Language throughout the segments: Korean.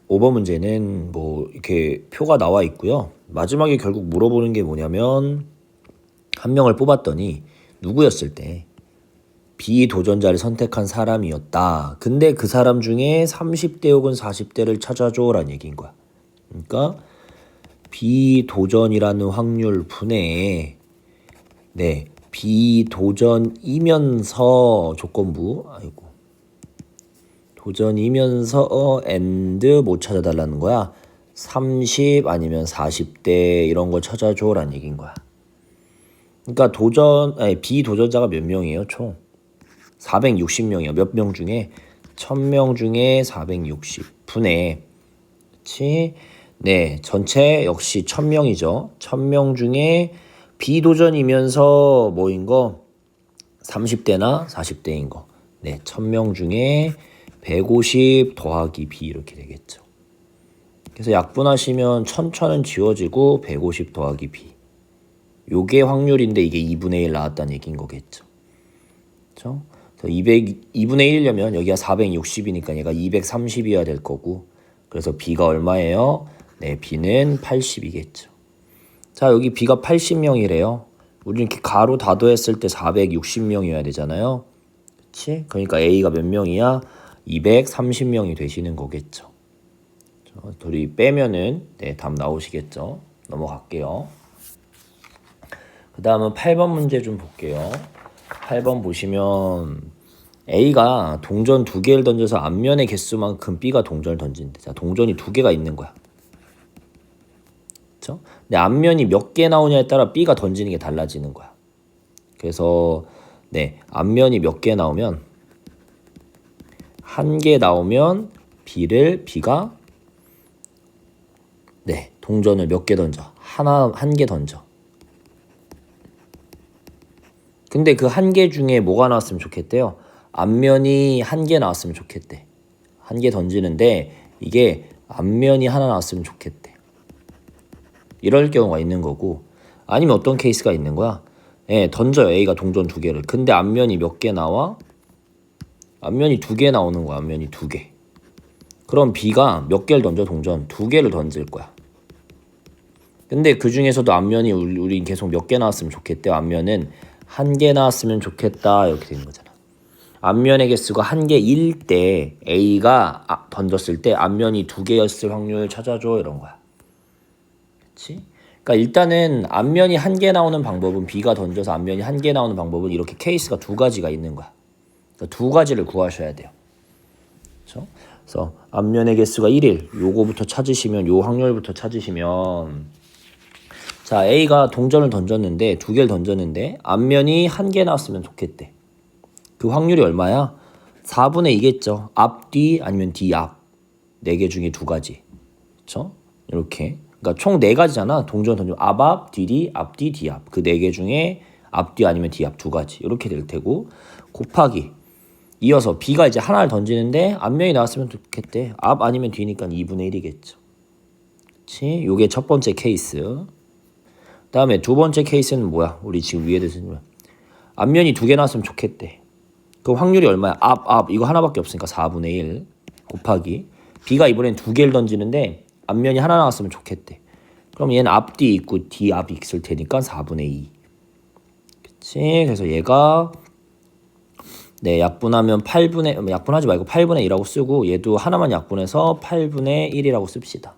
5번 문제는 뭐 이렇게 표가 나와 있고요. 마지막에 결국 물어보는 게 뭐냐면 한 명을 뽑았더니 누구였을 때 비도전자를 선택한 사람이었다. 근데 그 사람 중에 30대 혹은 40대를 찾아줘라는 얘기인 거야. 그러니까 비도전이라는 확률 분해에 비도전이면서 조건부 도전이면서 and 못 찾아달라는 거야. 30 아니면 40대 이런 걸 찾아줘라는 얘기인 거야. 그러니까 비도전자가 몇 명이에요? 총 460명이요. 몇 명 중에 1000명 중에 460 분의 그치? 전체 역시 1000명이죠. 1000명 중에 비도전이면서 뭐인 거 30대나 40대인 거. 1000명 중에 150 더하기 B 이렇게 되겠죠. 그래서 약분하시면 1000은 지워지고 150 더하기 B. 요게 확률인데 이게 2분의 1 나왔다는 얘기인 거겠죠. 그렇죠? 2분의 1이려면 여기가 460이니까 얘가 230이어야 될 거고, 그래서 B가 얼마예요? B는 80이겠죠. 자, 여기 B가 80명이래요. 우리 이렇게 가로 다도했을 때 460명이어야 되잖아요. 그치? 그러니까 A가 몇 명이야? 230명이 되시는 거겠죠. 둘이 빼면은 답 나오시겠죠. 넘어갈게요. 그 다음은 8번 문제 좀 볼게요. 8번 보시면 A가 동전 2개를 던져서 앞면의 개수만큼 B가 동전을 던진대. 자, 동전이 2개가 있는 거야. 그렇죠? 근데 앞면이 몇 개 나오냐에 따라 B가 던지는 게 달라지는 거야. 그래서 앞면이 몇 개 나오면 1개 나오면 B가 동전을 몇 개 던져? 한 개 던져. 근데 그 1개 중에 뭐가 나왔으면 좋겠대요? 앞면이 1개 나왔으면 좋겠대. 1개 던지는데 이게 앞면이 하나 나왔으면 좋겠대. 이럴 경우가 있는 거고, 아니면 어떤 케이스가 있는 거야? 던져요. A가 동전 2개를. 근데 앞면이 몇 개 나와? 앞면이 2개 나오는 거야. 앞면이 2개. 그럼 B가 몇 개를 던져? 동전 2개를 던질 거야. 근데 그 중에서도 앞면이 우린 계속 몇 개 나왔으면 좋겠대요. 앞면은 1개 나왔으면 좋겠다. 이렇게 되는 거잖아. 앞면의 개수가 1개일 때 A가 던졌을 때 앞면이 2개였을 확률 찾아줘. 이런 거야. 그치? 그러니까 일단은 앞면이 1개 나오는 방법은 B가 던져서 앞면이 1개 나오는 방법은 이렇게 케이스가 2가지가 있는 거야. 그러니까 2가지를 구하셔야 돼요. 그렇죠? 그래서 앞면의 개수가 1일 요거부터 찾으시면 요 확률부터 찾으시면 자, A가 동전을 던졌는데 2개를 던졌는데 앞면이 1개 나왔으면 좋겠대. 그 확률이 얼마야? 4분의 2겠죠. 앞, 뒤 아니면 뒤, 앞. 4개 중에 2가지. 그렇죠? 이렇게. 그러니까 총 4가지잖아. 동전 던져 앞, 뒤, 뒤, 앞, 뒤, 뒤, 앞. 그 4개 중에 앞, 뒤 아니면 뒤, 앞 2가지. 이렇게 될 테고 곱하기. 이어서 B가 이제 하나를 던지는데 앞면이 나왔으면 좋겠대. 앞 아니면 뒤니까 2분의 1이겠죠. 그렇지? 요게 첫 번째 케이스. 다음에 두 번째 케이스는 뭐야? 우리 지금 위에 대해서 앞면이 2개 나왔으면 좋겠대. 그 확률이 얼마야? 앞 이거 하나밖에 없으니까 4분의 1 곱하기 B가 이번엔 2개를 던지는데 앞면이 하나 나왔으면 좋겠대. 그럼 얘는 앞뒤 있고 뒤 앞이 있을 테니까 4분의 2. 그치? 그래서 얘가 약분하면 약분하지 말고 8분의 2라고 쓰고 얘도 하나만 약분해서 8분의 1이라고 씁시다.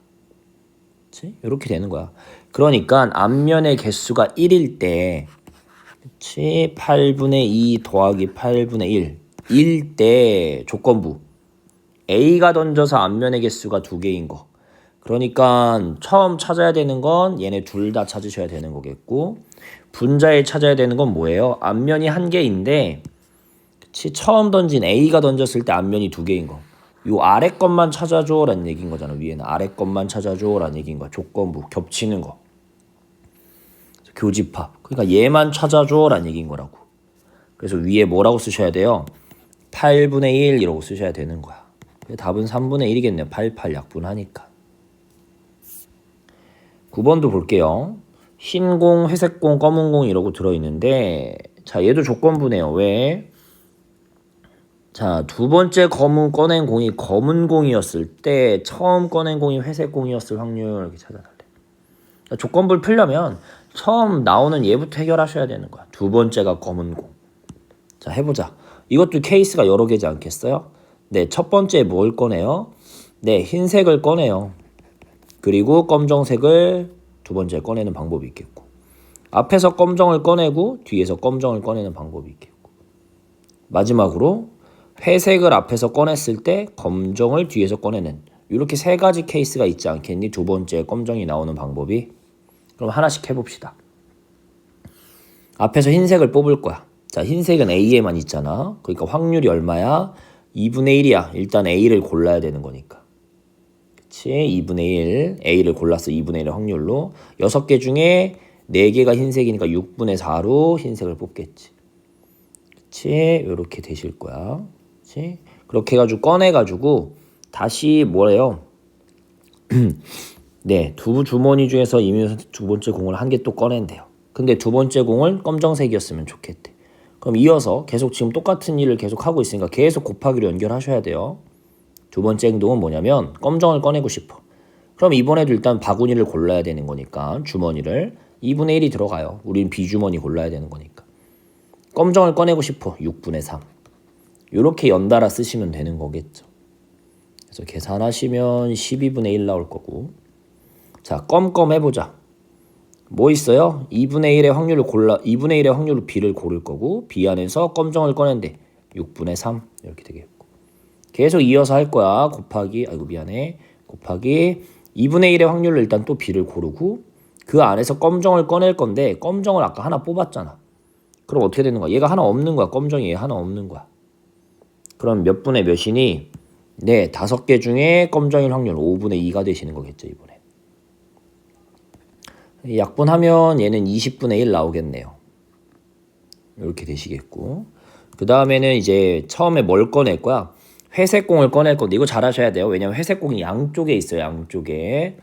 그치? 이렇게 되는 거야. 그러니까 앞면의 개수가 1일 때 그치? 8분의 2 더하기 8분의 1일 때 조건부 A가 던져서 앞면의 개수가 2개인 거. 그러니까 처음 찾아야 되는 건 얘네 둘 다 찾으셔야 되는 거겠고 분자에 찾아야 되는 건 뭐예요? 앞면이 1개인데 그치? 처음 던진 A가 던졌을 때 앞면이 2개인 거. 요 아래 것만 찾아줘 라는 얘기인 거잖아. 위에는 아래 것만 찾아줘 라는 얘기인 거야. 조건부 겹치는 거. 교집합. 그러니까 얘만 찾아줘 라는 얘기인 거라고. 그래서 위에 뭐라고 쓰셔야 돼요? 8분의 1 이라고 쓰셔야 되는 거야. 답은 3분의 1이겠네요. 88 약분하니까. 9번도 볼게요. 흰 공, 회색 공, 검은 공 이러고 들어있는데 자 얘도 조건부네요. 왜? 자, 두 번째 꺼낸 공이 검은 공이었을 때 처음 꺼낸 공이 회색 공이었을 확률 이렇게 찾아달래. 조건부를 풀려면 처음 나오는 얘부터 해결하셔야 되는 거야. 두 번째가 검은 공. 자, 해보자. 이것도 케이스가 여러 개지 않겠어요? 네, 첫 번째 뭘 꺼내요? 네, 흰색을 꺼내요. 그리고 검정색을 두 번째 꺼내는 방법이 있겠고, 앞에서 검정을 꺼내고 뒤에서 검정을 꺼내는 방법이 있겠고, 마지막으로 회색을 앞에서 꺼냈을 때 검정을 뒤에서 꺼내는, 이렇게 세 가지 케이스가 있지 않겠니? 두 번째 검정이 나오는 방법이. 그럼 하나씩 해봅시다. 앞에서 흰색을 뽑을 거야. 자, 흰색은 A에만 있잖아. 그러니까 확률이 얼마야? 2분의 1이야. 일단 A를 골라야 되는 거니까. 그치? 2분의 1. A를 골랐어. 2분의 1의 확률로. 6개 중에 4개가 흰색이니까 6분의 4로 흰색을 뽑겠지. 그치? 이렇게 되실 거야. 그치? 그렇게 해가지고 꺼내가지고 다시 뭐래요? 네, 두 주머니 중에서 이미 두 번째 공을 한 개 또 꺼낸대요. 근데 두 번째 공을 검정색이었으면 좋겠대. 그럼 이어서 계속 지금 똑같은 일을 계속 하고 있으니까 계속 곱하기로 연결하셔야 돼요. 두 번째 행동은 뭐냐면 검정을 꺼내고 싶어. 그럼 이번에도 일단 바구니를 골라야 되는 거니까 주머니를 2분의 1이 들어가요. 우린 비주머니 골라야 되는 거니까. 검정을 꺼내고 싶어. 6분의 3. 이렇게 연달아 쓰시면 되는 거겠죠. 그래서 계산하시면 12분의 1 나올 거고. 자, 껌껌 해보자. 뭐 있어요? 2분의 1의 확률을 2분의 1의 확률로 B를 고를 거고, B 안에서 검정을 꺼낸대. 6분의 3 이렇게 되겠고. 계속 이어서 할 거야. 곱하기 2분의 1의 확률로 일단 또 B를 고르고, 그 안에서 검정을 꺼낼 건데 검정을 아까 하나 뽑았잖아. 그럼 어떻게 되는 거야? 얘가 하나 없는 거야. 검정이 얘 하나 없는 거야. 그럼 몇 분의 몇이니? 네, 5개 중에 검정일 확률 5분의 2가 되시는 거겠죠, 이번에. 약분하면 얘는 20분의 1 나오겠네요. 이렇게 되시겠고, 그 다음에는 이제 처음에 뭘 꺼낼 거야? 회색 공을 꺼낼 건데 이거 잘 하셔야 돼요. 왜냐면 회색 공이 양쪽에 있어요. 양쪽에.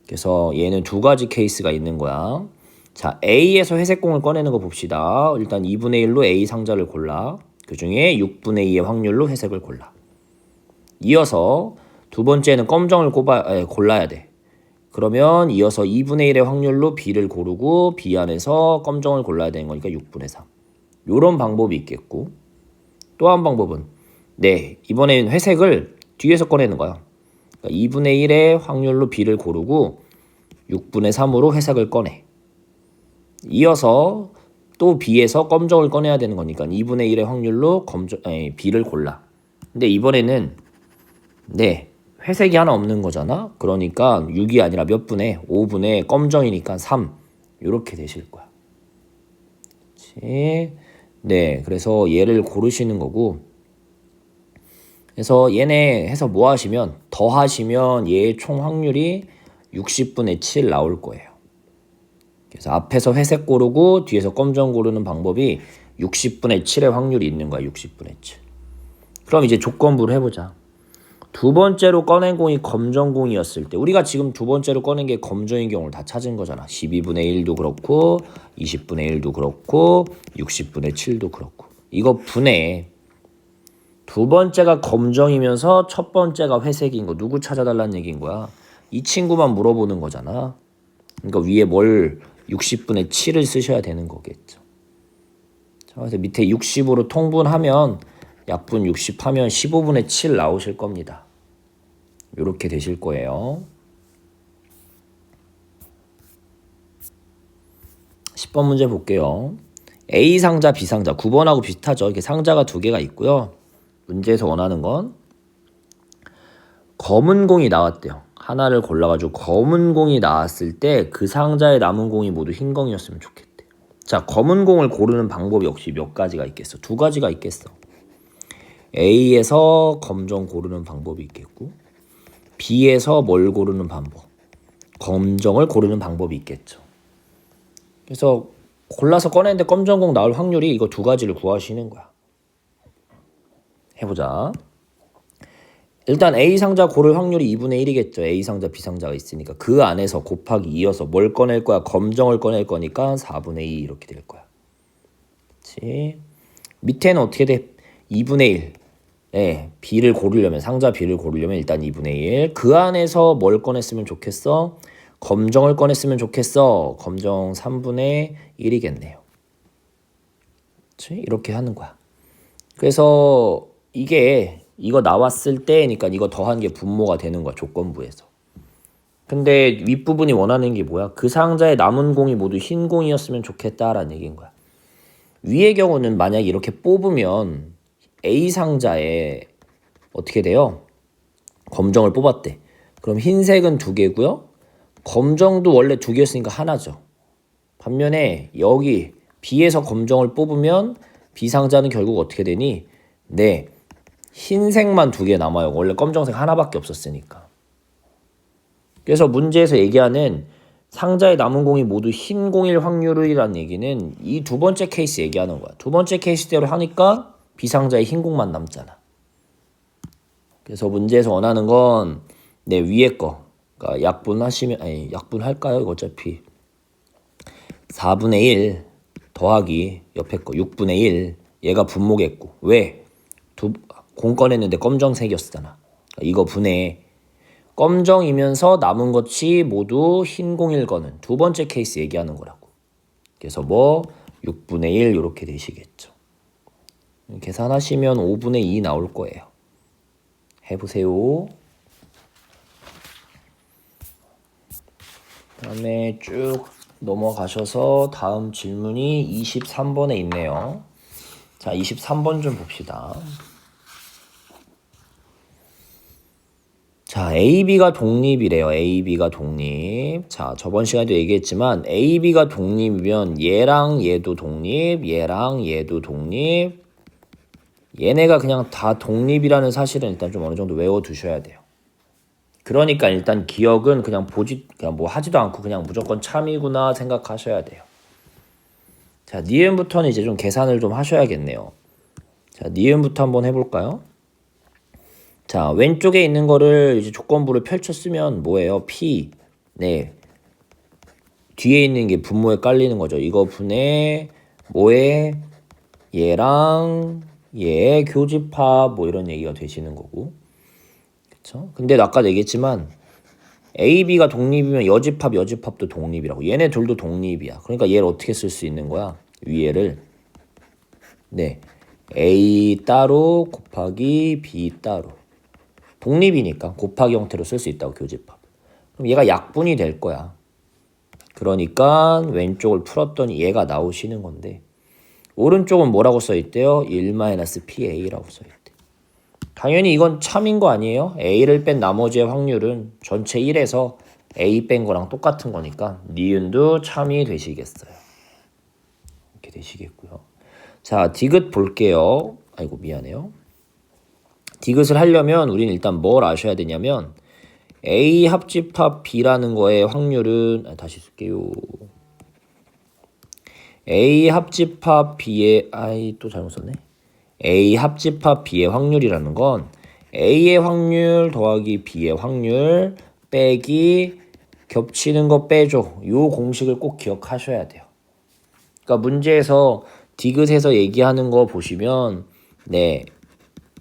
그래서 얘는 두 가지 케이스가 있는 거야. 자, A에서 회색 공을 꺼내는 거 봅시다. 일단 2분의 1로 A 상자를 골라. 그 중에 6분의 2의 확률로 회색을 골라. 이어서 두 번째는 검정을 골라야 돼. 그러면 이어서 2분의 1의 확률로 B를 고르고 B 안에서 검정을 골라야 되는 거니까 6분의 3. 요런 방법이 있겠고, 또 한 방법은 네, 이번엔 회색을 뒤에서 꺼내는 거야. 그러니까 2분의 1의 확률로 B를 고르고 6분의 3으로 회색을 꺼내. 이어서 또 B에서 검정을 꺼내야 되는 거니까 2분의 1의 확률로 B를 골라. 근데 이번에는 네, 회색이 하나 없는 거잖아. 그러니까 6이 아니라 몇 분의 5분의 검정이니까 3 이렇게 되실 거야. 그렇지? 네, 그래서 얘를 고르시는 거고, 그래서 얘네 해서 뭐 하시면 더하시면 얘의 총 확률이 60분의 7 나올 거예요. 그래서 앞에서 회색 고르고 뒤에서 검정 고르는 방법이 60분의 7의 확률이 있는 거야. 60분의 7. 그럼 이제 조건부를 해보자. 두 번째로 꺼낸 공이 검정 공이었을 때, 우리가 지금 두 번째로 꺼낸 게 검정인 경우를 다 찾은 거잖아. 12분의 1도 그렇고 20분의 1도 그렇고 60분의 7도 그렇고. 이거 분해. 두 번째가 검정이면서 첫 번째가 회색인 거 누구 찾아달라는 얘기인 거야. 이 친구만 물어보는 거잖아. 그러니까 위에 뭘 60분의 7을 쓰셔야 되는 거겠죠. 자, 그래서 밑에 60으로 통분하면 약분 60 하면 15분의 7 나오실 겁니다. 이렇게 되실 거예요. 10번 문제 볼게요. A 상자, B 상자. 9번하고 비슷하죠. 이렇게 상자가 두 개가 있고요. 문제에서 원하는 건 검은 공이 나왔대요. 하나를 골라가지고 검은 공이 나왔을 때 그 상자에 남은 공이 모두 흰 공이었으면 좋겠대. 자, 검은 공을 고르는 방법이 역시 몇 가지가 있겠어? 두 가지가 있겠어. A에서 검정 고르는 방법이 있겠고, B에서 뭘 고르는 방법, 검정을 고르는 방법이 있겠죠. 그래서 골라서 꺼냈는데 검정 공 나올 확률이 이거 두 가지를 구하시는 거야. 해보자. 일단 A 상자 고를 확률이 2분의 1이겠죠. A 상자, B 상자가 있으니까. 그 안에서 곱하기 이어서 뭘 꺼낼 거야? 검정을 꺼낼 거니까 4분의 2 이렇게 될 거야. 그렇지? 밑에는 어떻게 돼? 2분의 1. 네, B를 고르려면 상자 B를 고르려면 일단 2분의 1. 그 안에서 뭘 꺼냈으면 좋겠어? 검정을 꺼냈으면 좋겠어. 검정 3분의 1이겠네요. 그치? 이렇게 하는 거야. 그래서 이거 나왔을 때니까 이거 더한 게 분모가 되는 거야. 조건부에서. 근데 윗부분이 원하는 게 뭐야? 그 상자에 남은 공이 모두 흰 공이었으면 좋겠다라는 얘기인 거야. 위의 경우는 만약에 이렇게 뽑으면 A 상자에 어떻게 돼요? 검정을 뽑았대. 그럼 흰색은 2개고요. 검정도 원래 2개였으니까 하나죠. 반면에 여기 B에서 검정을 뽑으면 B 상자는 결국 어떻게 되니? 네, 흰색만 2개 남아요. 원래 검정색 하나밖에 없었으니까. 그래서 문제에서 얘기하는 상자에 남은 공이 모두 흰 공일 확률이라는 얘기는 이 두 번째 케이스 얘기하는 거야. 두 번째 케이스대로 하니까 B 상자에 흰 공만 남잖아. 그래서 문제에서 원하는 건 내 위에 거. 그러니까 약분하시면 약분할까요? 이거 어차피 4분의 1 더하기 옆에 거 6분의 1 얘가 분모겠고. 왜? 공 꺼냈는데 검정색이었잖아. 그러니까 이거 분해. 검정이면서 남은 것이 모두 흰 공일 거는 두 번째 케이스 얘기하는 거라고. 그래서 6분의 1 이렇게 되시겠죠. 계산하시면 5분의 2 나올 거예요. 해보세요. 그다음에 쭉 넘어가셔서 다음 질문이 23번에 있네요. 자, 23번 좀 봅시다. 자, A, B가 독립이래요. A, B가 독립. 자, 저번 시간에도 얘기했지만 A, B가 독립이면 얘랑 얘도 독립, 얘랑 얘도 독립. 얘네가 그냥 다 독립이라는 사실은 일단 좀 어느 정도 외워두셔야 돼요. 그러니까 일단 기억은 그냥 뭐 하지도 않고 그냥 무조건 참이구나 생각하셔야 돼요. 자, 니은부터는 이제 좀 계산을 좀 하셔야겠네요. 자, 니은부터 한번 해볼까요? 자, 왼쪽에 있는 거를 이제 조건부를 펼쳐 쓰면 뭐예요? P. 네. 뒤에 있는 게 분모에 깔리는 거죠. 이거 분의 뭐에 얘랑 얘 교집합 뭐 이런 얘기가 되시는 거고. 그쵸? 근데 아까 얘기했지만 A, B가 독립이면 여집합도 독립이라고. 얘네 둘도 독립이야. 그러니까 얘를 어떻게 쓸 수 있는 거야? 위에를 네. A 따로 곱하기 B 따로. 독립이니까 곱하기 형태로 쓸 수 있다고 교집합. 그럼 얘가 약분이 될 거야. 그러니까 왼쪽을 풀었더니 얘가 나오시는 건데 오른쪽은 뭐라고 써있대요? 1-PA라고 써있대. 당연히 이건 참인 거 아니에요? A를 뺀 나머지의 확률은 전체 1에서 A 뺀 거랑 똑같은 거니까 니은도 참이 되시겠어요. 이렇게 되시겠고요. 자, 디귿 볼게요. 아이고 미안해요. 디귿을 하려면 우리는 일단 뭘 아셔야 되냐면 A 합집합 B라는 거의 확률은 다시 쓸게요. A 합집합 B의 또 잘못 썼네. A 합집합 B의 확률이라는 건 A의 확률 더하기 B의 확률 빼기 겹치는 거 빼줘. 요 공식을 꼭 기억하셔야 돼요. 그러니까 문제에서 디귿에서 얘기하는 거 보시면 네,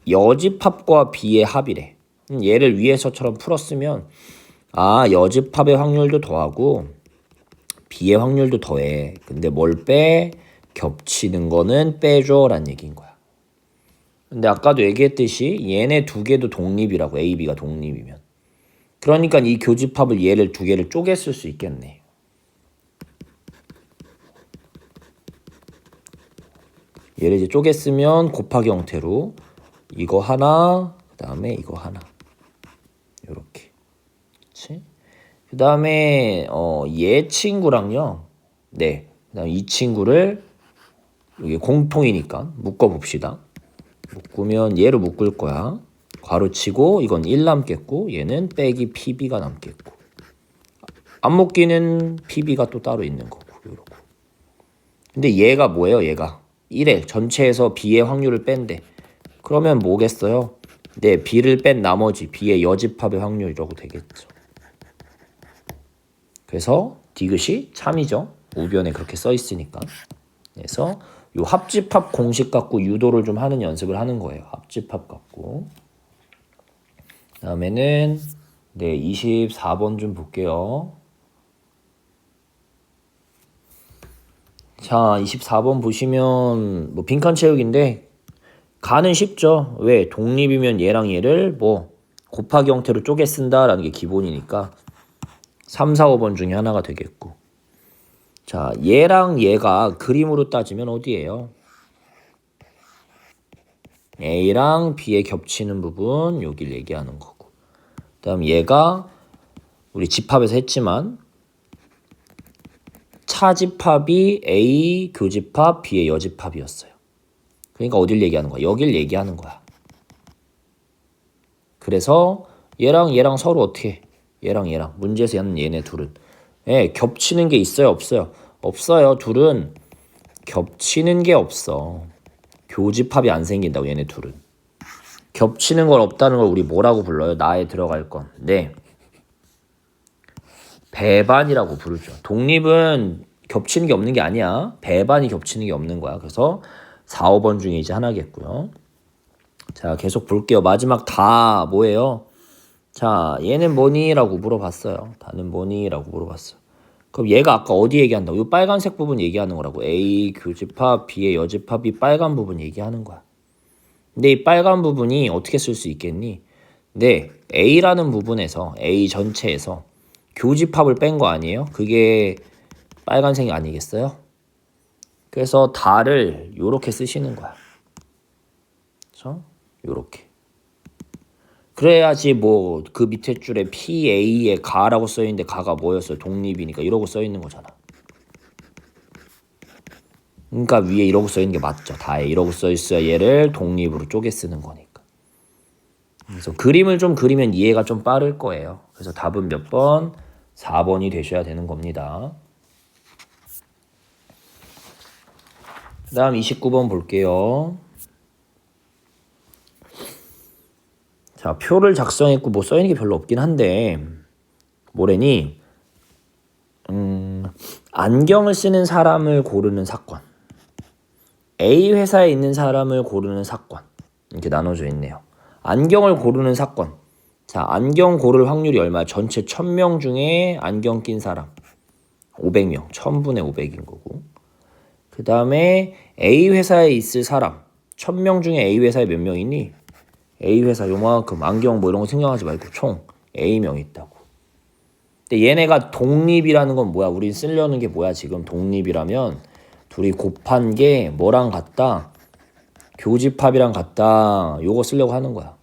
여집합과 B의 합이래. 얘를 위에서처럼 풀었으면 여집합의 확률도 더하고 B의 확률도 더해. 근데 뭘 빼? 겹치는 거는 빼줘 라는 얘기인 거야. 근데 아까도 얘기했듯이 얘네 2개도 독립이라고. A, B가 독립이면. 그러니까 이 교집합을 얘를 2개를 쪼개 쓸 수 있겠네. 얘를 이제 쪼개 쓰면 곱하기 형태로 이거 하나, 그 다음에 이거 하나. 요렇게. 그치? 그 다음에 얘 친구랑요. 네. 그 다음에 이 친구를 이게 공통이니까 묶어봅시다. 묶으면 얘를 묶을 거야. 괄호치고 이건 1 남겠고 얘는 빼기 PB가 남겠고. 안 묶이는 PB가 또 따로 있는 거고. 요러고. 근데 얘가 뭐예요? 얘가 1에 전체에서 B의 확률을 뺀대. 그러면 뭐겠어요? 네, B를 뺀 나머지 B의 여집합의 확률이라고 되겠죠. 그래서 디귿이 참이죠. 우변에 그렇게 써 있으니까. 그래서 요 합집합 공식 갖고 유도를 좀 하는 연습을 하는 거예요. 합집합 갖고. 다음에는 네, 24번 좀 볼게요. 자, 24번 보시면 뭐 빈칸 채우기인데 가는 쉽죠. 왜? 독립이면 얘랑 얘를 뭐 곱하기 형태로 쪼개 쓴다라는 게 기본이니까 3, 4, 5번 중에 하나가 되겠고. 자, 얘랑 얘가 그림으로 따지면 어디예요? A랑 B에 겹치는 부분 여기를 얘기하는 거고. 그다음 얘가 우리 집합에서 했지만 차집합이 A 교집합 B의 여집합이었어요. 그러니까 어딜 얘기하는 거야? 여길 얘기하는 거야. 그래서 얘랑 얘랑 서로 어떻게 해? 얘랑 얘랑 문제에서 하는 얘네 둘은 겹치는 게 있어요? 없어요? 없어요. 둘은 겹치는 게 없어. 교집합이 안 생긴다고 얘네 둘은. 겹치는 건 없다는 걸 우리 뭐라고 불러요? 나에 들어갈 건. 네. 배반이라고 부르죠. 독립은 겹치는 게 없는 게 아니야. 배반이 겹치는 게 없는 거야. 그래서 4, 5번 중에 이제 하나겠고요. 자, 계속 볼게요. 마지막 다 뭐예요? 자, 얘는 뭐니? 라고 물어봤어요. 다는 뭐니? 라고 물어봤어요. 그럼 얘가 아까 어디 얘기한다고? 이 빨간색 부분 얘기하는 거라고. A 교집합, B의 여집합이 빨간 부분 얘기하는 거야. 근데 이 빨간 부분이 어떻게 쓸 수 있겠니? 네, A라는 부분에서 A 전체에서 교집합을 뺀 거 아니에요? 그게 빨간색이 아니겠어요? 그래서 다를 요렇게 쓰시는 거야. 그렇죠? 요렇게. 그래야지 뭐 그 밑에 줄에 PA에 가라고 써있는데 가가 뭐였어요? 독립이니까 이러고 써있는 거잖아. 그러니까 위에 이러고 써있는 게 맞죠. 다에 이러고 써있어야 얘를 독립으로 쪼개 쓰는 거니까. 그래서 그림을 좀 그리면 이해가 좀 빠를 거예요. 그래서 답은 몇 번? 4번이 되셔야 되는 겁니다. 그 다음 29번 볼게요. 자, 표를 작성했고 뭐 써있는 게 별로 없긴 한데 뭐래니? 안경을 쓰는 사람을 고르는 사건, A 회사에 있는 사람을 고르는 사건, 이렇게 나눠져 있네요. 안경을 고르는 사건. 자, 안경 고를 확률이 얼마야? 전체 1000명 중에 안경 낀 사람 500명, 1000분의 500인 거고. 그 다음에 A 회사에 있을 사람 1000명 중에 A 회사에 몇 명 있니? A 회사 요만큼 안경 뭐 이런 거 생각하지 말고 총 A명 있다고. 근데 얘네가 독립이라는 건 뭐야? 우린 쓰려는 게 뭐야? 지금 독립이라면 둘이 곱한 게 뭐랑 같다? 교집합이랑 같다. 요거 쓰려고 하는 거야.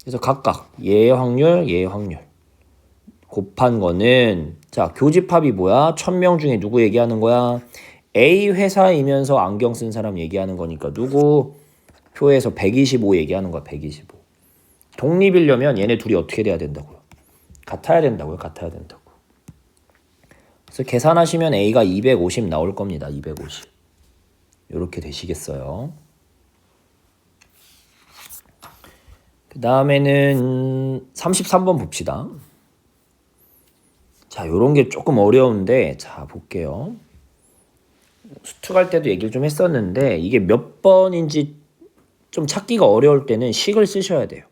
그래서 각각 얘의 확률, 얘의 확률 곱한 거는 자, 교집합이 뭐야? 1000명 중에 누구 얘기하는 거야? A 회사이면서 안경 쓴 사람 얘기하는 거니까 누구? 표에서 125 얘기하는 거야. 125. 독립이려면 얘네 둘이 어떻게 돼야 된다고요? 같아야 된다고요. 같아야 된다고. 그래서 계산하시면 A가 250 나올 겁니다. 250. 이렇게 되시겠어요. 그 다음에는 33번 봅시다. 자, 요런 게 조금 어려운데 자, 볼게요. 수특 할 때도 얘기를 좀 했었는데 이게 몇 번인지 좀 찾기가 어려울 때는 식을 쓰셔야 돼요.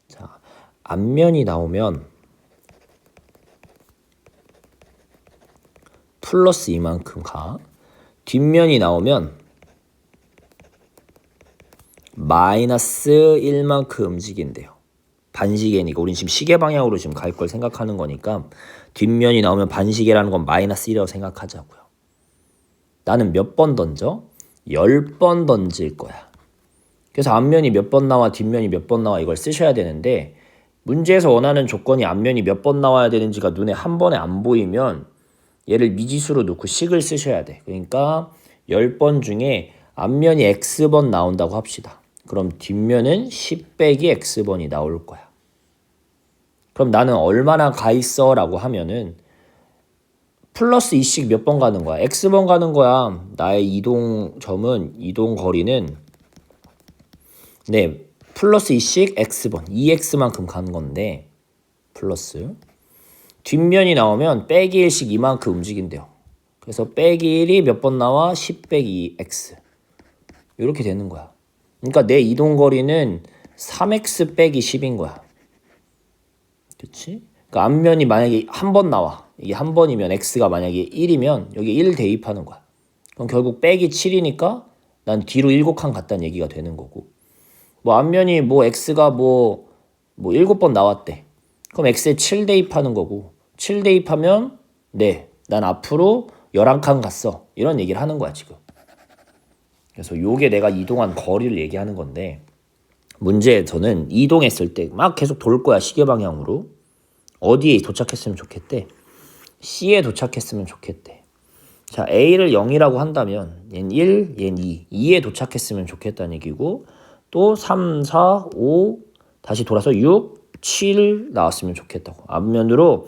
자, 앞면이 나오면 플러스 이만큼 가. 뒷면이 나오면 마이너스 1만큼 움직인대요. 반시계니까 우린 지금 시계 방향으로 지금 갈 걸 생각하는 거니까 뒷면이 나오면 반시계라는 건 마이너스 1이라고 생각하자고요. 나는 몇 번 던져? 10번 던질 거야. 그래서 앞면이 몇 번 나와 뒷면이 몇 번 나와 이걸 쓰셔야 되는데 문제에서 원하는 조건이 앞면이 몇 번 나와야 되는지가 눈에 한 번에 안 보이면 얘를 미지수로 놓고 식을 쓰셔야 돼. 그러니까 10번 중에 앞면이 x번 나온다고 합시다. 그럼 뒷면은 10 빼기 x번이 나올 거야. 그럼 나는 얼마나 가 있어? 라고 하면은 플러스 2씩 몇 번 가는 거야? x번 가는 거야. 나의 이동점은 이동 거리는 네, 플러스 2씩 x번 2x만큼 가는 건데 플러스 뒷면이 나오면 빼기 1씩 이만큼 움직인대요. 그래서 빼기 1이 몇 번 나와? 10 빼기 2x. 이렇게 되는 거야. 그러니까 내 이동거리는 3x 빼기 10인 거야. 그치? 그러니까 앞면이 만약에 한 번 나와. 이게 한 번이면 x가 만약에 1이면 여기 1 대입하는 거야. 그럼 결국 빼기 7이니까 난 뒤로 7칸 갔다는 얘기가 되는 거고. 뭐 앞면이 뭐 x가 뭐 7번 나왔대. 그럼 x에 7 대입하는 거고. 7 대입하면 네, 난 앞으로 11칸 갔어. 이런 얘기를 하는 거야, 지금. 그래서 요게 내가 이동한 거리를 얘기하는 건데 문제에서는 이동했을 때 막 계속 돌 거야, 시계 방향으로. 어디에 도착했으면 좋겠대? C에 도착했으면 좋겠대. 자, A를 0이라고 한다면 얘는 1, 얘는 2. 2에 도착했으면 좋겠다는 얘기고 또 3, 4, 5 다시 돌아서 6, 7 나왔으면 좋겠다고. 앞면으로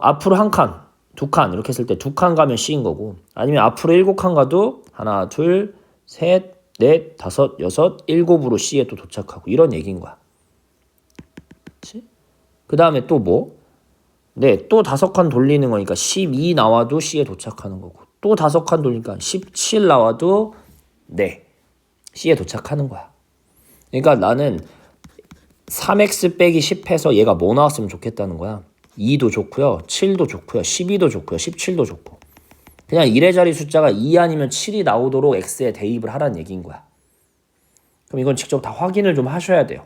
앞으로 한 칸, 두 칸 이렇게 했을 때 두 칸 가면 C인 거고 아니면 앞으로 7칸 가도 하나, 둘, 셋, 넷, 다섯, 여섯, 일곱으로 C에 또 도착하고 이런 얘기인 거야. 그치? 그 다음에 또 뭐? 네, 또 5칸 돌리는 거니까 12 나와도 C에 도착하는 거고 또 5칸 돌리니까 17 나와도 네, C에 도착하는 거야. 그러니까 나는 3x 빼기 10 해서 얘가 뭐 나왔으면 좋겠다는 거야. 2도 좋고요, 7도 좋고요, 12도 좋고요, 17도 좋고 그냥 1의 자리 숫자가 2 아니면 7이 나오도록 x에 대입을 하라는 얘기인 거야. 그럼 이건 직접 다 확인을 좀 하셔야 돼요.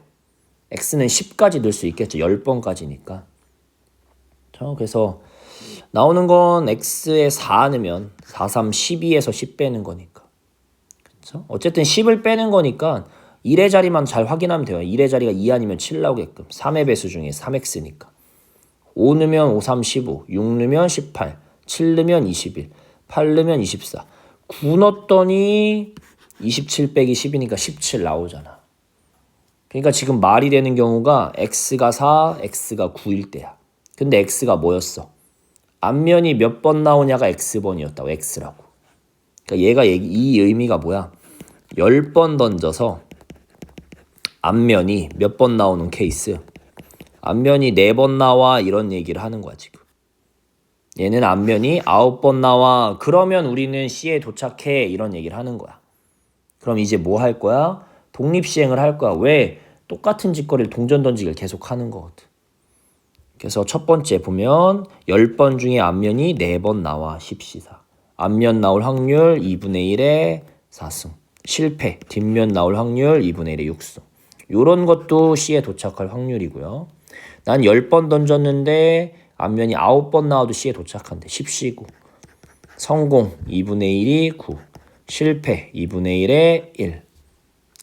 x는 10까지 넣을 수 있겠죠. 10번까지니까. 그래서 나오는 건 x에 4 넣으면 4, 3, 12에서 10 빼는 거니까. 그렇죠? 어쨌든 10을 빼는 거니까 1의 자리만 잘 확인하면 돼요. 1의 자리가 2 아니면 7 나오게끔. 3의 배수 중에 3x니까. 5 넣으면 5, 3, 15. 6 넣으면 18. 7 넣으면 21. 8 넣으면 24. 9 넣었더니 27 빼기 10이니까 17 나오잖아. 그러니까 지금 말이 되는 경우가 x가 4, x가 9일 때야. 근데 x가 뭐였어? 앞면이 몇 번 나오냐가 x번이었다고. x라고. 그러니까 얘가 이 의미가 뭐야? 10번 던져서 앞면이 몇 번 나오는 케이스. 앞면이 4번 나와 이런 얘기를 하는 거야 지금. 얘는 앞면이 9번 나와. 그러면 우리는 C에 도착해 이런 얘기를 하는 거야. 그럼 이제 뭐 할 거야? 독립시행을 할 거야. 왜? 똑같은 짓거리를 동전 던지기를 계속 하는 거거든. 그래서 첫 번째 보면 10번 중에 앞면이 4번 나와. 10시사. 앞면 나올 확률 2분의 1에 4승. 실패. 뒷면 나올 확률 2분의 1에 6승. 요런 것도 C에 도착할 확률이고요. 난 10번 던졌는데 앞면이 9번 나와도 C에 도착한대. 10시고. 성공 2분의 1이 9. 실패 2분의 1에 1.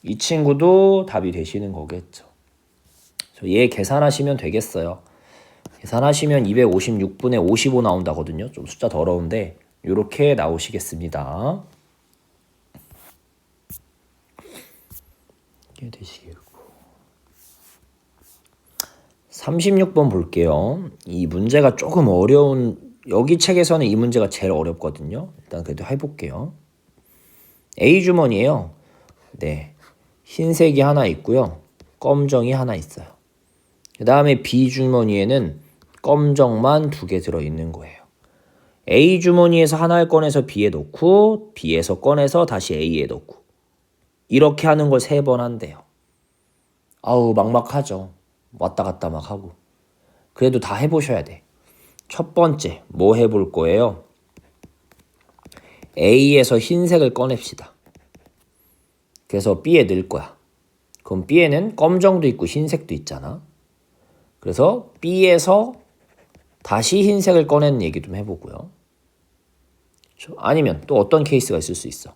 이 친구도 답이 되시는 거겠죠. 얘 계산하시면 되겠어요. 계산하시면 256분의 55 나온다거든요. 좀 숫자 더러운데 이렇게 나오시겠습니다. 이게 되시겠고 36번 볼게요. 이 문제가 조금 어려운 여기 책에서는 이 문제가 제일 어렵거든요. 일단 그래도 해볼게요. A 주머니에요. 네, 흰색이 하나 있고요. 검정이 하나 있어요. 그 다음에 B 주머니에는 검정만 2개 들어있는 거예요. A 주머니에서 하나를 꺼내서 B에 넣고 B에서 꺼내서 다시 A에 넣고 이렇게 하는 걸 3번 한대요. 아우 막막하죠. 왔다 갔다 막 하고. 그래도 다 해보셔야 돼. 첫 번째 뭐 해볼 거예요? A에서 흰색을 꺼냅시다. 그래서 B에 넣을 거야. 그럼 B에는 검정도 있고 흰색도 있잖아. 그래서 B에서 다시 흰색을 꺼내는 얘기 좀 해보고요. 그렇죠? 아니면 또 어떤 케이스가 있을 수 있어.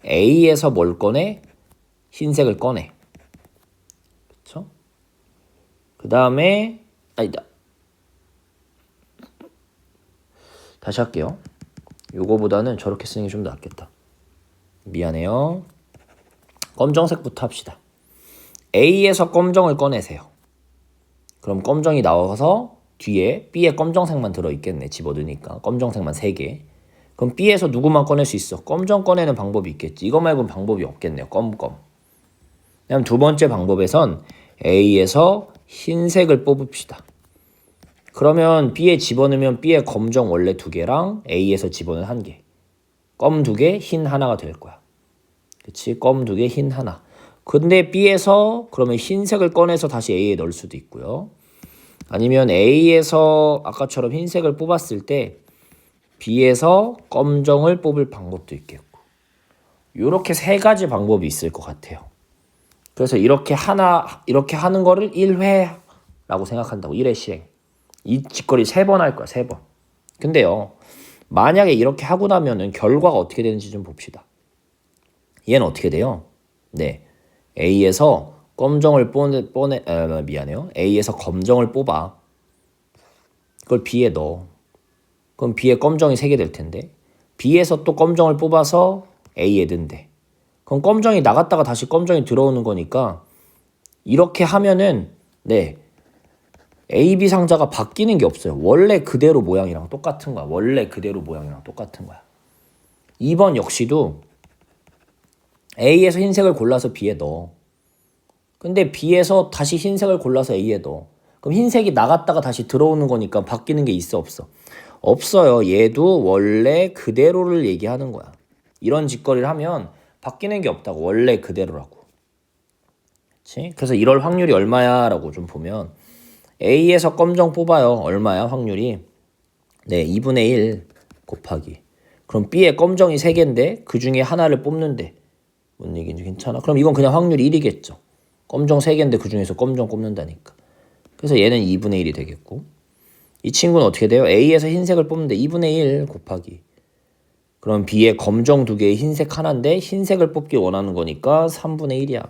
A에서 뭘 꺼내? 흰색을 꺼내. 그렇죠? 그 다음에 아니다. 다시 할게요. 요거보다는 저렇게 쓰는 게 좀 낫겠다. 미안해요. 검정색부터 합시다. A에서 검정을 꺼내세요. 그럼 검정이 나와서 뒤에 B에 검정색만 들어있겠네. 집어넣으니까. 검정색만 3개. 그럼 B에서 누구만 꺼낼 수 있어? 검정 꺼내는 방법이 있겠지. 이거 말고는 방법이 없겠네요. 껌껌. 그다음 두 번째 방법에선 A에서 흰색을 뽑읍시다. 그러면 B에 집어넣으면 B의 검정 원래 2개랑 A에서 집어넣은 1개. 검 2개, 흰 하나가 될 거야. 그치? 검 2개, 흰 하나. 근데 B에서 그러면 흰색을 꺼내서 다시 A에 넣을 수도 있고요. 아니면 A에서 아까처럼 흰색을 뽑았을 때 B에서 검정을 뽑을 방법도 있겠고. 이렇게 3가지 방법이 있을 것 같아요. 그래서 이렇게 하는 거를 1회라고 생각한다고. 1회 시행. 이 짓거리 3번 할 거야. 3번. 근데요. 만약에 이렇게 하고 나면은 결과가 어떻게 되는지 좀 봅시다. 얘는 어떻게 돼요? 네. A에서 검정을 미안해요. A에서 검정을 뽑아. 그걸 B에 넣어. 그럼 B에 검정이 3개 될 텐데 B에서 또 검정을 뽑아서 A에 넣는데 그럼 검정이 나갔다가 다시 검정이 들어오는 거니까 이렇게 하면은 네 A, B 상자가 바뀌는 게 없어요. 원래 그대로 모양이랑 똑같은 거야. 원래 그대로 모양이랑 똑같은 거야. 2번 역시도 A에서 흰색을 골라서 B에 넣어. 근데 B에서 다시 흰색을 골라서 A에 넣어. 그럼 흰색이 나갔다가 다시 들어오는 거니까 바뀌는 게 있어 없어? 없어요. 얘도 원래 그대로를 얘기하는 거야. 이런 짓거리를 하면 바뀌는 게 없다고. 원래 그대로라고. 그치? 그래서 이럴 확률이 얼마야? 라고 좀 보면 A에서 검정 뽑아요. 얼마야 확률이? 네, 2분의 1 곱하기. 그럼 B에 검정이 3개인데 그 중에 하나를 뽑는데 뭔 얘기인지 괜찮아? 그럼 이건 그냥 확률이 1이겠죠. 검정 3개인데 그 중에서 검정 꼽는다니까. 그래서 얘는 2분의 1이 되겠고 이 친구는 어떻게 돼요? A에서 흰색을 뽑는데 2분의 1 곱하기. 그럼 B에 검정 2개에 흰색 하나인데 흰색을 뽑기 원하는 거니까 3분의 1이야.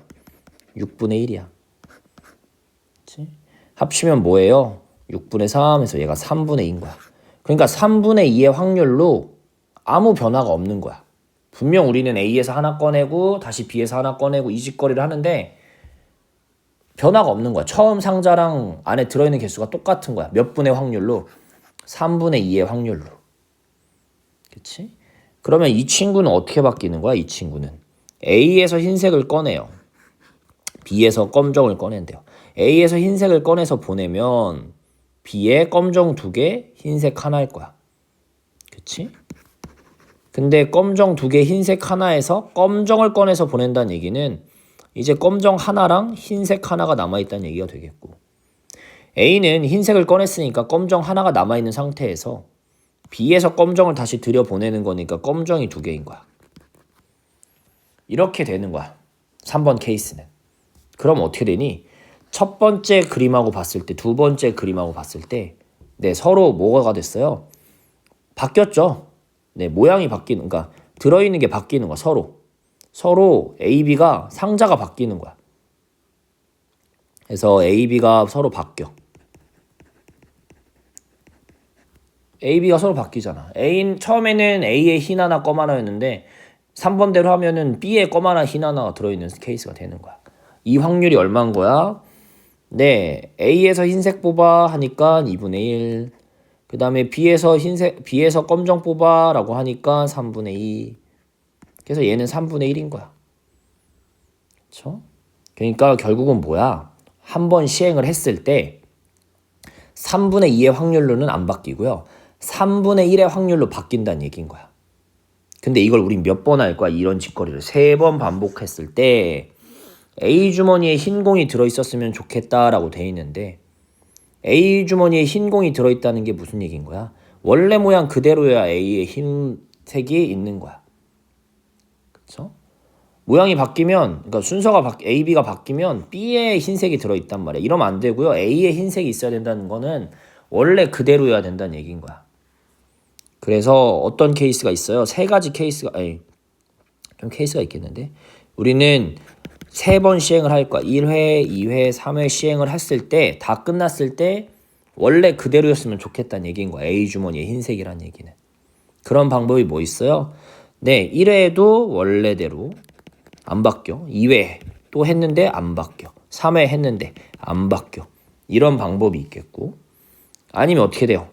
6분의 1이야. 그치? 합치면 뭐예요? 6분의 3 해서 얘가 3분의 2인 거야. 그러니까 3분의 2의 확률로 아무 변화가 없는 거야. 분명 우리는 A에서 하나 꺼내고 다시 B에서 하나 꺼내고 이 짓거리를 하는데 변화가 없는 거야. 처음 상자랑 안에 들어있는 개수가 똑같은 거야. 몇 분의 확률로? 3분의 2의 확률로. 그치? 그러면 이 친구는 어떻게 바뀌는 거야? 이 친구는 A에서 흰색을 꺼내요. B에서 검정을 꺼낸대요. A에서 흰색을 꺼내서 보내면 B에 검정 2개, 흰색 하나일 거야. 그치? 근데 검정 2개, 흰색 하나에서 검정을 꺼내서 보낸다는 얘기는 이제 검정 하나랑 흰색 하나가 남아있다는 얘기가 되겠고 A는 흰색을 꺼냈으니까 검정 하나가 남아있는 상태에서 B에서 검정을 다시 들여보내는 거니까 검정이 2개인 거야. 이렇게 되는 거야. 3번 케이스는. 그럼 어떻게 되니? 첫 번째 그림하고 봤을 때, 두 번째 그림하고 봤을 때 네, 서로 뭐가 됐어요? 바뀌었죠. 네, 모양이 바뀌는, 그러니까 들어있는 게 바뀌는 거야. 서로 A, B가 상자가 바뀌는 거야. 그래서 A, B가 서로 바뀌어. A, B가 서로 바뀌잖아. 처음에는 A에 흰 하나, 검 하나였는데 3번대로 하면은 B에 검 하나, 흰 하나가 들어있는 케이스가 되는 거야. 이 확률이 얼마인 거야? 네, A에서 흰색 뽑아 하니까 2분의 1. 그 다음에 B에서 검정 뽑아 라고 하니까 3분의 2. 그래서 얘는 3분의 1인 거야. 그쵸? 그러니까 결국은 뭐야? 한 번 시행을 했을 때 3분의 2의 확률로는 안 바뀌고요. 3분의 1의 확률로 바뀐다는 얘기인 거야. 근데 이걸 우린 몇 번 할 거야? 이런 짓거리를 3번 반복했을 때 A 주머니에 흰 공이 들어있었으면 좋겠다라고 돼 있는데 A 주머니에 흰 공이 들어있다는 게 무슨 얘기인 거야? 원래 모양 그대로야 A에 흰색이 있는 거야. 그쵸? 모양이 바뀌면, 그러니까 순서가 A, B가 바뀌면 B에 흰색이 들어있단 말이야. 이러면 안 되고요. A에 흰색이 있어야 된다는 거는 원래 그대로여야 된다는 얘기인 거야. 그래서 어떤 케이스가 있어요? 3가지 케이스가, 좀 케이스가 있겠는데? 우리는 3번 시행을 할 거야. 1회, 2회, 3회 시행을 했을 때, 다 끝났을 때 원래 그대로였으면 좋겠다는 얘기인 거야. A 주머니에 흰색이란 얘기는. 그런 방법이 뭐 있어요? 네, 1회도 원래대로 안 바뀌어. 2회 또 했는데 안 바뀌어. 3회 했는데 안 바뀌어. 이런 방법이 있겠고 아니면 어떻게 돼요?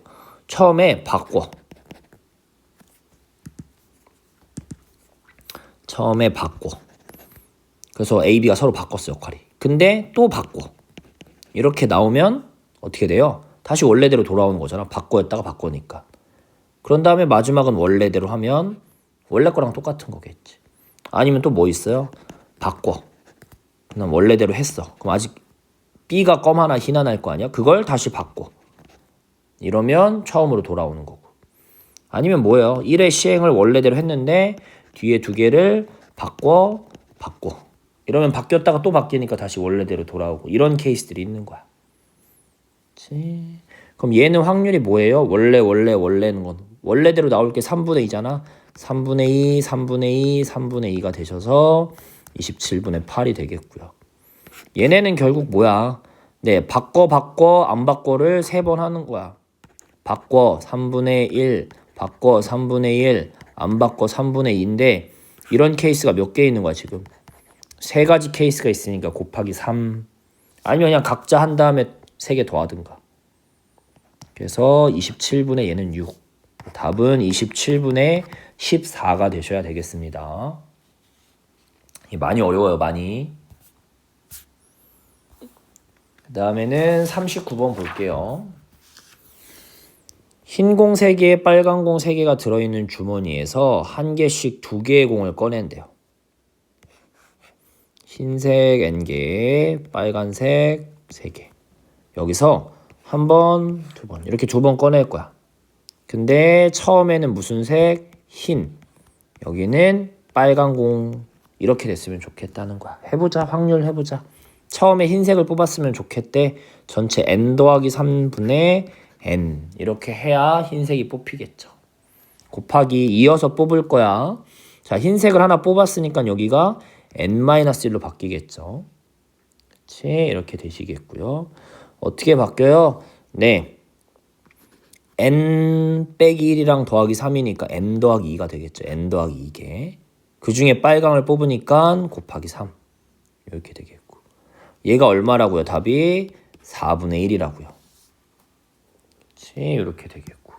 처음에 바꿔. 그래서 A, B가 서로 바꿨어 역할이. 근데 또 바꿔. 이렇게 나오면 어떻게 돼요? 다시 원래대로 돌아오는 거잖아. 바꿔였다가 바꾸니까. 그런 다음에 마지막은 원래대로 하면 원래 거랑 똑같은 거겠지. 아니면 또 뭐 있어요? 바꿔. 그냥 원래대로 했어. 그럼 아직 B가 검 하나 흰 하나일 거 아니야? 그걸 다시 바꿔. 이러면 처음으로 돌아오는 거고. 아니면 뭐예요? 1의 시행을 원래대로 했는데 뒤에 두 개를 바꿔. 이러면 바뀌었다가 또 바뀌니까 다시 원래대로 돌아오고. 이런 케이스들이 있는 거야. 그치? 그럼 얘는 확률이 뭐예요? 원래는 건 원래대로 나올 게 3분의 2잖아. 3분의 2, 3분의 2, 3분의 2가 되셔서 27분의 8이 되겠고요. 얘네는 결국 뭐야? 네, 바꿔 안 바꿔를 3번 하는 거야. 바꿔 3분의 1, 바꿔 3분의 1, 안 바꿔 3분의 2인데 이런 케이스가 몇 개 있는 거야 지금? 3가지 케이스가 있으니까 곱하기 3. 아니면 그냥 각자 한 다음에 3개 더하든가. 그래서 27분의 얘는 6. 답은 27분의 14가 되셔야 되겠습니다. 많이 어려워요, 많이. 그 다음에는 39번 볼게요. 흰 공 3개, 빨간 공 3개가 들어있는 주머니에서 한 개씩 2개의 공을 꺼낸대요. 흰색 N개, 빨간색 3개. 여기서 한 번, 2번 이렇게 2번 꺼낼 거야. 근데 처음에는 무슨 색? 흰. 여기는 빨간 공. 이렇게 됐으면 좋겠다는 거야. 해보자. 확률 해보자. 처음에 흰색을 뽑았으면 좋겠대. 전체 n 더하기 3분의 n. 이렇게 해야 흰색이 뽑히겠죠. 곱하기 이어서 뽑을 거야. 자, 흰색을 하나 뽑았으니까 여기가 n-1로 바뀌겠죠. 그치? 이렇게 되시겠고요. 어떻게 바뀌어요? 네. n 빼기 1이랑 더하기 3이니까 n 더하기 2가 되겠죠. n 더하기 2개. 그 중에 빨강을 뽑으니까 곱하기 3. 이렇게 되겠고. 얘가 얼마라고요? 답이 4분의 1이라고요. 그치? 이렇게 되겠고.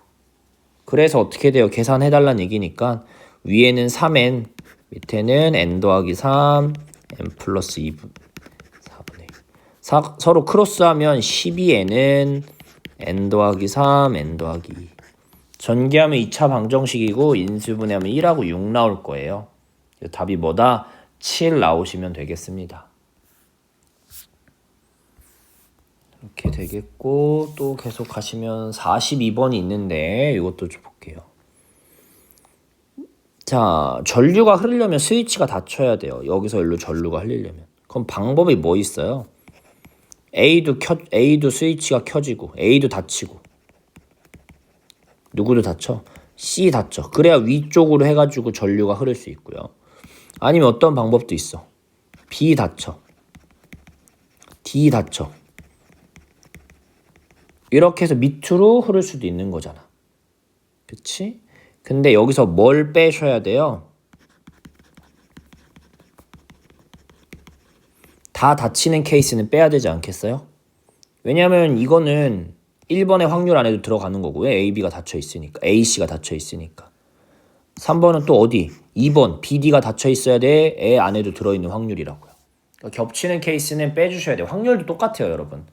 그래서 어떻게 돼요? 계산해달라는 얘기니까 위에는 3n, 밑에는 n 더하기 3, n 플러스 2분, 4분의 1. 서로 크로스하면 12n은 n 더하기 3, n 더하기 2. 전개하면 2차 방정식이고 인수분해하면 1하고 6 나올 거예요. 답이 뭐다? 7 나오시면 되겠습니다. 이렇게 되겠고 또 계속 가시면 42번이 있는데 이것도 좀 볼게요. 자, 전류가 흐르려면 스위치가 닫혀야 돼요. 여기서 일로 전류가 흘리려면. 그럼 방법이 뭐 있어요? A도 스위치가 켜지고 A도 닫히고 누구도 닫혀? C 닫혀. 그래야 위쪽으로 해가지고 전류가 흐를 수 있고요. 아니면 어떤 방법도 있어. B 닫혀. D 닫혀. 이렇게 해서 밑으로 흐를 수도 있는 거잖아. 그치? 근데 여기서 뭘 빼셔야 돼요? 다 닫히는 케이스는 빼야 되지 않겠어요? 왜냐면 이거는 1번의 확률 안에도 들어가는 거고 왜 A, B가 닫혀 있으니까 A, C가 닫혀 있으니까 3번은 또 어디? 2번 B, D가 닫혀 있어야 돼. 애 안에도 들어있는 확률이라고요. 그러니까 겹치는 케이스는 빼주셔야 돼요. 확률도 똑같아요, 여러분.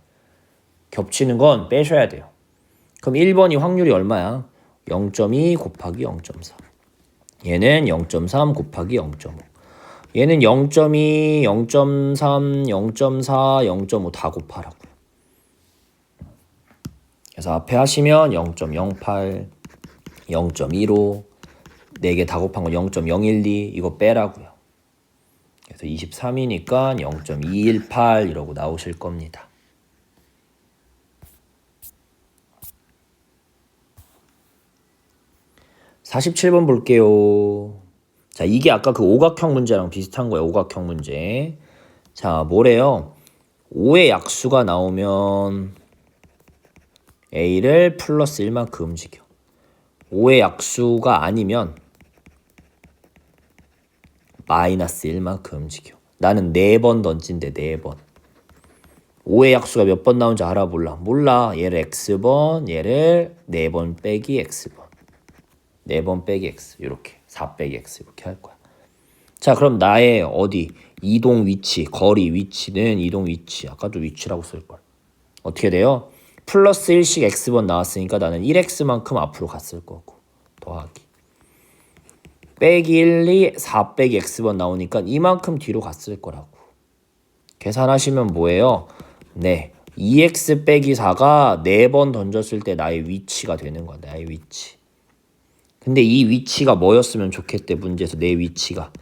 겹치는 건 빼셔야 돼요. 그럼 1번이 확률이 얼마야? 0.2 곱하기 0.4. 얘는 0.3 곱하기 0.5. 얘는 0.2, 0.3, 0.4, 0.5 다 곱하라고요. 그래서 앞에 하시면 0.08, 0.15, 4개 다 곱한 거 0.012 이거 빼라고요. 그래서 23이니까 0.218 이러고 나오실 겁니다. (47번) 볼게요. 자, 이게 아까 그 오각형 문제랑 비슷한 거예요. 오각형 문제. 자, 뭐래요? 5의 약수가 나오면 A를 플러스 1만큼 움직여. 5의 약수가 아니면 마이너스 1만큼 움직여. 나는 4번 던진대. 4번. 5의 약수가 몇 번 나온지 알아? 몰라. 얘를 x번, 얘를 4번 빼기 x번. 4번 빼기 x. 이렇게 4 빼기 x 이렇게 할 거야. 자, 그럼 나의 어디? 이동 위치, 거리 위치는 이동 위치. 아까도 위치라고 쓸걸. 어떻게 돼요? 플러스 1씩 x번 나왔으니까 나는 1x만큼 앞으로 갔을 거고 더하기 빼기 1, 2, 4 빼기 x번 나오니까 이만큼 뒤로 갔을 거라고. 계산하시면 뭐예요? 네, 2x 빼기 4가 4번 던졌을 때 나의 위치가 되는 거야. 나의 위치. 근데 이 위치가 뭐였으면 좋겠대. 문제에서 내 위치가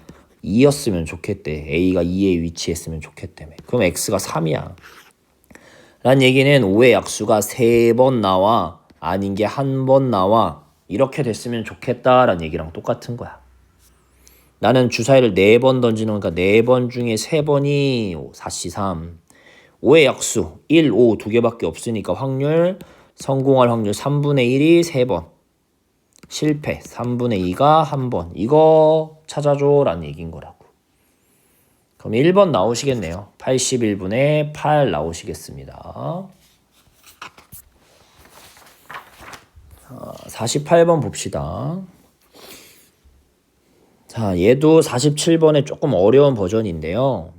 2였으면 좋겠대. a가 2에 위치했으면 좋겠다며. 그럼 x가 3이야. 란 얘기는 5의 약수가 3번 나와 아닌 게 1번 나와 이렇게 됐으면 좋겠다라는 얘기랑 똑같은 거야. 나는 주사위를 4번 던지는 거니까 4번 중에 3번이 4C 3. 5의 약수 1, 5 두 개밖에 없으니까 확률 성공할 확률 3분의 1이 3번. 실패 3분의 2가 1번. 이거 찾아줘 라는 얘기인 거라고. 그럼 1번 나오시겠네요. 81분의 8 나오시겠습니다. 48번 봅시다. 자, 얘도 47번에 조금 어려운 버전인데요.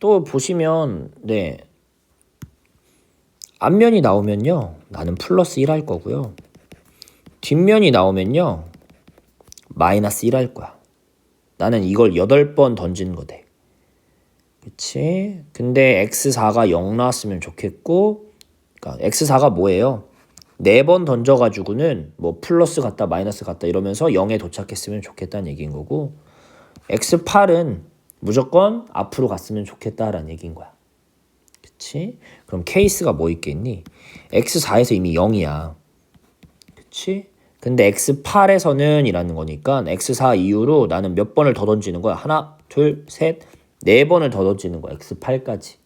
또 보시면 네, 앞면이 나오면요 나는 플러스 1 할 거고요. 뒷면이 나오면요 마이너스 1 할 거야. 나는 이걸 8번 던지는 거대. 그치? 근데 x4가 0 나왔으면 좋겠고, 그러니까 x4가 뭐예요? 4번 던져가지고는 뭐 플러스 같다 마이너스 같다 이러면서 0에 도착했으면 좋겠다는 얘기인 거고, x8은 무조건 앞으로 갔으면 좋겠다라는 얘기인 거야. 그치? 그럼 케이스가 뭐 있겠니? x4에서 이미 0이야. 그치? 근데 x8에서는 이라는 거니까 x4 이후로 나는 몇 번을 더 던지는 거야? 하나, 둘, 셋, 4번을 더 던지는 거야. x8까지.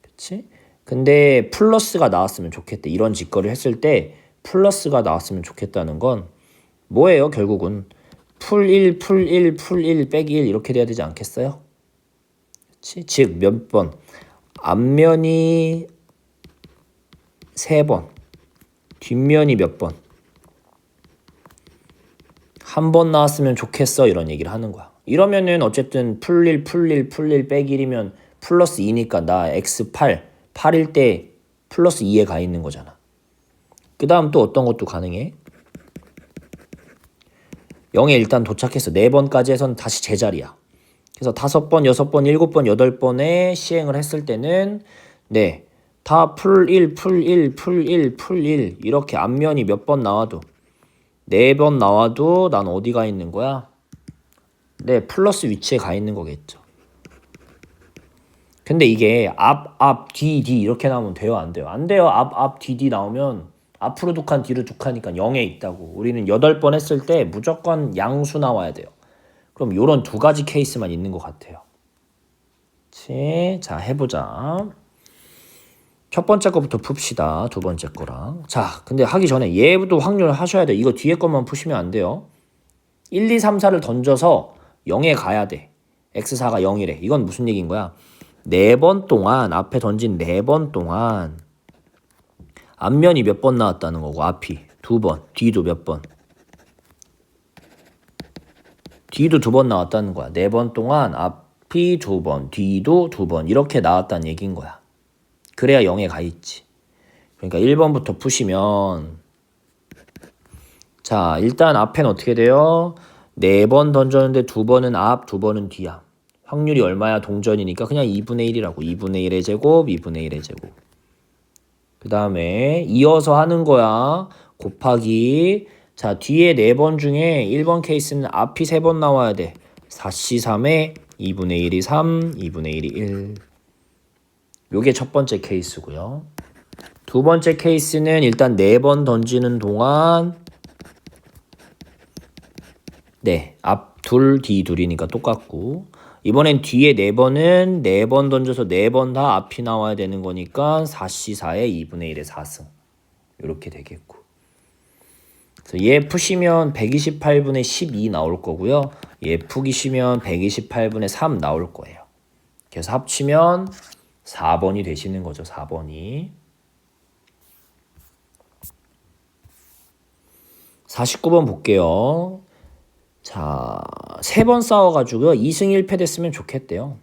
그치? 근데 플러스가 나왔으면 좋겠대. 이런 짓거리를 했을 때 플러스가 나왔으면 좋겠다는 건 뭐예요? 결국은 풀 1, 풀 1, 풀 1, 빼기 1 이렇게 돼야 되지 않겠어요? 그치? 즉 몇 번? 앞면이 3번, 뒷면이 몇 번? 1번 나왔으면 좋겠어 이런 얘기를 하는 거야. 이러면은 어쨌든 풀 1, 풀 1, 풀 1 빼기 1이면 플러스 2니까 나 x8, 8일 때 플러스 2에 가 있는 거잖아. 그 다음 또 어떤 것도 가능해? 0에 일단 도착해서 4번까지 해서는 다시 제자리야. 그래서 5번, 6번, 7번, 8번에 시행을 했을 때는 네, 다 풀 1, 풀 1, 풀 1, 풀 1 이렇게 앞면이 몇 번 나와도 4번 나와도 난 어디 가 있는 거야? 네, 플러스 위치에 가 있는 거겠죠. 근데 이게 앞, 뒤 이렇게 나오면 돼요? 안 돼요? 안 돼요. 앞, 뒤 나오면 앞으로 두 칸, 뒤로 두 칸이니까 0에 있다고. 우리는 8번 했을 때 무조건 양수 나와야 돼요. 그럼 요런 두 가지 케이스만 있는 것 같아요. 그치? 자, 해보자. 첫 번째 거부터 풉시다. 두 번째 거랑. 자, 근데 하기 전에 얘도 확률 하셔야 돼. 이거 뒤에 것만 푸시면 안 돼요. 1, 2, 3, 4를 던져서 0에 가야 돼. x4가 0이래. 이건 무슨 얘기인 거야? 4번 동안, 앞에 던진 4번 동안 앞면이 몇 번 나왔다는 거고, 앞이 2번, 뒤도 몇 번? 뒤도 2번 나왔다는 거야. 4번 동안 앞이 2번, 뒤도 2번 이렇게 나왔다는 얘기인 거야. 그래야 0에 가 있지. 그러니까 1번부터 푸시면 자, 일단 앞에는 어떻게 돼요? 4번 던졌는데 2번은 앞, 2번은 뒤야. 확률이 얼마야? 동전이니까 그냥 2분의 1이라고. 2분의 1의 제곱, 2분의 1의 제곱. 그 다음에 이어서 하는 거야. 곱하기. 자, 뒤에 4번 중에 1번 케이스는 앞이 3번 나와야 돼. 4C3에 2분의 1이 3, 2분의 1이 1. 요게 첫 번째 케이스고요. 두 번째 케이스는 일단 4번 던지는 동안 네, 앞 둘, 뒤 둘이니까 똑같고 이번엔 뒤에 4번은 4번 던져서 4번 다 앞이 나와야 되는 거니까 4C4에 2분의 1의 4승 이렇게 되겠고 그래서 얘 푸시면 128분의 12 나올 거고요. 얘 푸기시면 128분의 3 나올 거예요. 그래서 합치면 4번이 되시는 거죠. 4번이. 49번 볼게요. 자, 3번 싸워가지고요. 2승 1패 됐으면 좋겠대요.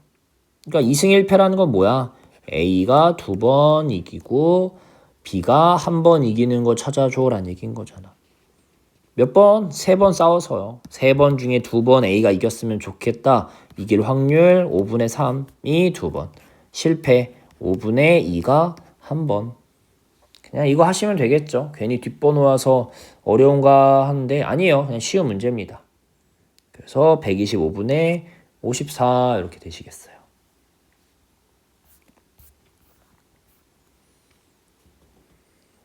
그러니까 2승 1패라는 건 뭐야? A가 2번 이기고 B가 한 번 이기는 거 찾아줘라는 얘기인 거잖아. 몇 번? 3번 싸워서요. 3번 중에 2번 A가 이겼으면 좋겠다. 이길 확률 5분의 3이 2번. 실패 5분의 2가 1번. 그냥 이거 하시면 되겠죠. 괜히 뒷번호 와서 어려운가 하는데 아니에요. 그냥 쉬운 문제입니다. 그래서 125분의 54 이렇게 되시겠어요.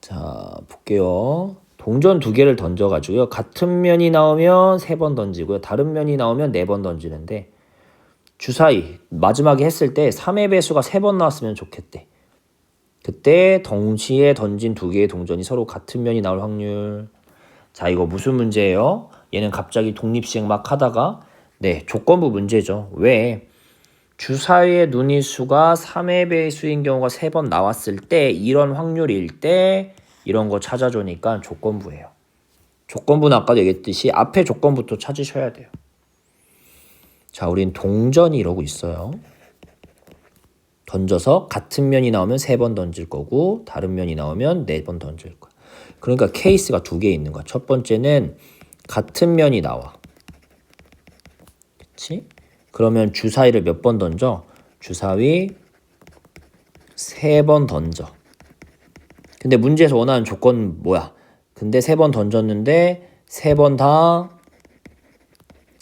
자, 볼게요. 동전 2개를 던져가지고요. 같은 면이 나오면 3번 던지고요. 다른 면이 나오면 4번 던지는데 주사위 마지막에 했을 때 3의 배수가 3번 나왔으면 좋겠대. 그때 동시에 던진 2개의 동전이 서로 같은 면이 나올 확률. 자, 이거 무슨 문제예요? 얘는 갑자기 독립시행 막 하다가 조건부 문제죠. 왜? 주사위의 눈의수가 3의 배수인 경우가 3번 나왔을 때 이런 확률일 때 이런 거 찾아주니까 조건부예요. 조건부는 아까도 얘기했듯이 앞에 조건부터 찾으셔야 돼요. 자, 우린 동전이 이러고 있어요. 던져서 같은 면이 나오면 3번 던질 거고 다른 면이 나오면 4번 던질 거야. 그러니까 케이스가 2개 있는 거야. 첫 번째는 같은 면이 나와. 그치? 그러면 주사위를 몇 번 던져? 주사위 3번 던져. 근데 문제에서 원하는 조건은 뭐야? 근데 3번 던졌는데 3번 다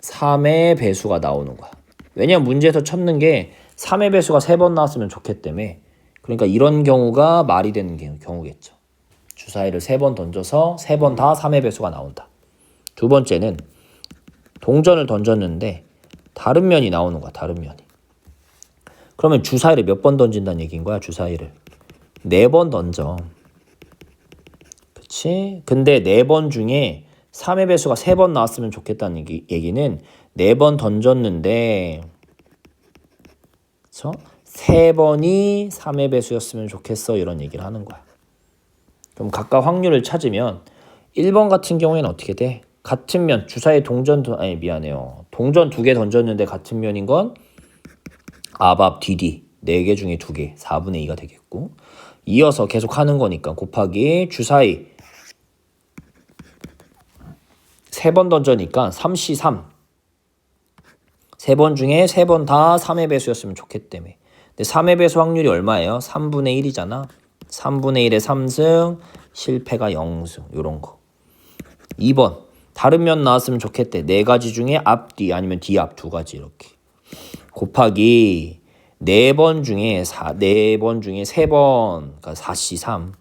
3의 배수가 나오는 거야. 왜냐면 문제에서 찾는 게 3의 배수가 3번 나왔으면 좋겠다며. 그러니까 이런 경우가 말이 되는 경우겠죠. 주사위를 3번 던져서 3번 다 3의 배수가 나온다. 두 번째는 동전을 던졌는데 다른 면이 나오는 거야. 다른 면이. 그러면 주사위를 몇 번 던진다는 얘기인 거야. 주사위를 4번 던져. 그치? 근데 4번 중에 3의 배수가 3번 나왔으면 좋겠다는 얘기는 4번 던졌는데 그쵸? 3번이 3의 배수였으면 좋겠어. 이런 얘기를 하는 거야. 그럼 각각 확률을 찾으면 1번 같은 경우에는 어떻게 돼? 같은 면, 주사위 동전 2개 던졌는데 같은 면인 건 아밥, 디디 4개 중에 2개, 4분의 2가 되겠고 이어서 계속 하는 거니까 곱하기 주사위 3번 던져니까 3C 3 3번 중에 3번 다 3의 배수였으면 좋겠다며. 근데 3의 배수 확률이 얼마예요? 3분의 1이잖아. 3분의 1의 3승, 실패가 0승 요런 거. 2번 다른 면 나왔으면 좋겠대. 4가지 중에 앞, 뒤 아니면 뒤, 앞 2가지 이렇게. 곱하기 4번 중에 3번 그러니까 4C 3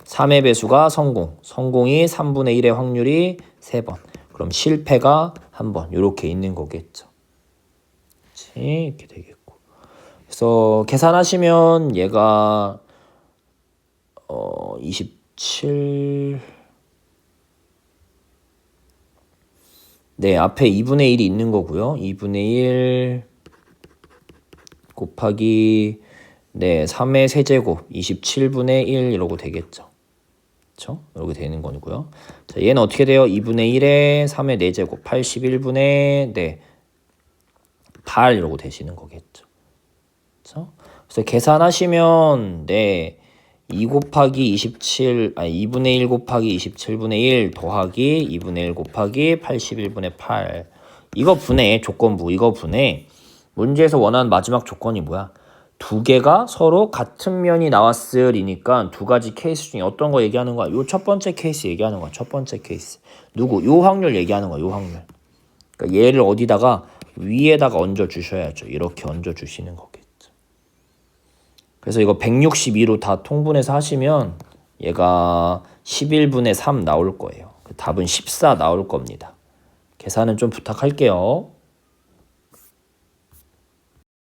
3의 배수가 성공이 3분의 1의 확률이 3번. 그럼 실패가 1번 이렇게 있는 거겠죠. 그렇지? 이렇게 되겠고. 그래서 계산하시면 얘가 27 앞에 2분의 1이 있는 거고요. 2분의 1 곱하기 3의 세제곱 27분의 1 이러고 되겠죠. 그렇죠? 이렇게 되는 거고요. 자, 얘는 어떻게 돼요? 2분의 1에 3의 4제곱 81분의 8 이러고 되시는 거겠죠. 그렇죠? 그래서 계산하시면 2 곱하기 2분의 1 곱하기 27분의 1 더하기 2분의 1 곱하기 81분의 8 이거 분해 조건부 이거 분해. 문제에서 원하는 마지막 조건이 뭐야? 2개가 서로 같은 면이 나왔으니까 2가지 케이스 중에 어떤 거 얘기하는 거야? 요 첫 번째 케이스 얘기하는 거야. 첫 번째 케이스. 요 확률 얘기하는 거야. 요 확률. 그러니까 얘를 어디다가 위에다가 얹어 주셔야죠. 이렇게 얹어 주시는 거겠죠. 그래서 이거 162로 다 통분해서 하시면 얘가 11분의 3 나올 거예요. 답은 14 나올 겁니다. 계산은 좀 부탁할게요.